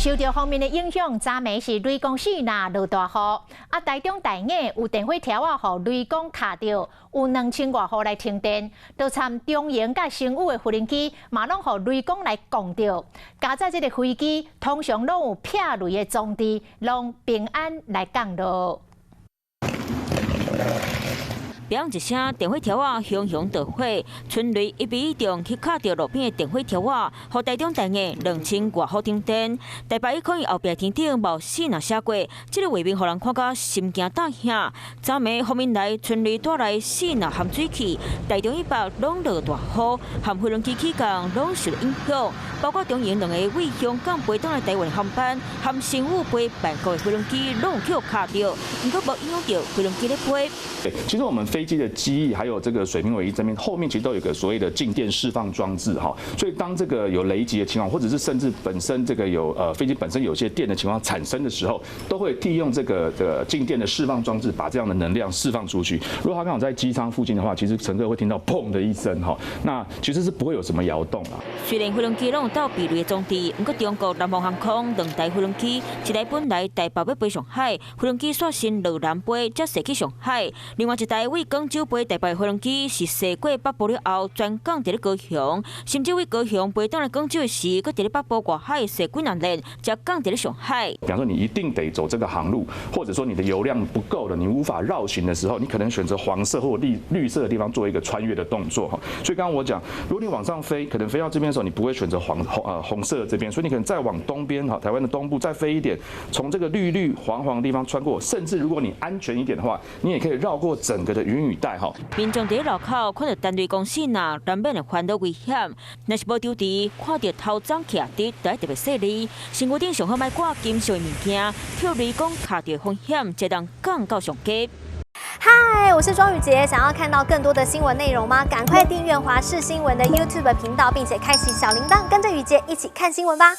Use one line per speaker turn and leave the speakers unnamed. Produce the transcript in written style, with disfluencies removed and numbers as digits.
受到方面的影响，昨暝是雷公四那落大雨，台中大雅有电火条啊，互雷公卡着，有2000多户来停电，都参中营甲新武的无人机，嘛拢互雷公来攻着。加在这个飞机通常拢有撇雷的装置，拢平安来降落。
砰一声，电火条啊熊熊着火，春雷一比一重去卡着路边的电火条啊，互台中大雅2000多户停电。台北可以后壁天顶无四那写过，这个画面互人看到心惊胆吓。昨暝方面来春雷带来四那含水汽，台中以北拢落大雨，含无人机起降拢受到影响，包括中营2个为香港飞倒来台湾的航班，含新武飞办国的飞轮机拢有去卡着，不过无影响到飞轮机咧飞。
其实我们飞机的机翼还有这个水平尾翼这边后面其实都有一个所谓的静电释放装置哈，所以当这个有雷击的情况，或者是甚至本身这个有飞机本身有些电的情况产生的时候，都会利用这个静电的释放装置把这样的能量释放出去。如果它刚好在机舱附近的话，其实乘客会听到砰的一声哈，那其实是不会有什么摇动啊。
虽然飞轮机拢有到避雷的装置，不过中国南方航空2台飞轮机，一台本来台北要飞上海，飞轮机率先落南飞，才驶去上海。另外一台为广州飞台北的飞轮机是驶过北部了后，转降伫咧高雄，甚至为高雄飞倒来广州的时，搁伫咧北部外海驶几两年，才降伫咧上海。
比方说，你一定得走这个航路，或者说你的油量不够了，你无法绕行的时候，你可能选择黄色或绿色的地方做一个穿越的动作哈。所以刚刚我讲，如果你往上飞，可能飞到这边的时候，你不会选择红色的这边，所以你可能再往东边哈，台湾的东部再飞一点，从这个绿黄的地方穿过，甚至如果你安全一点的话，你也可以绕过整个的云雨带哈。
民众伫路口看到单雷公司那难免会烦恼危险，若是无注意，看到头长徛伫，就要特别细腻。身躯顶上好卖挂金属的物件，跳雷公卡着风险，才当降到上低。
嗨，我是庄宇杰，想要看到更多的新闻内容吗？赶快订阅华视新闻的 YouTube 频道，并且开启小铃铛，跟着宇杰一起看新闻吧。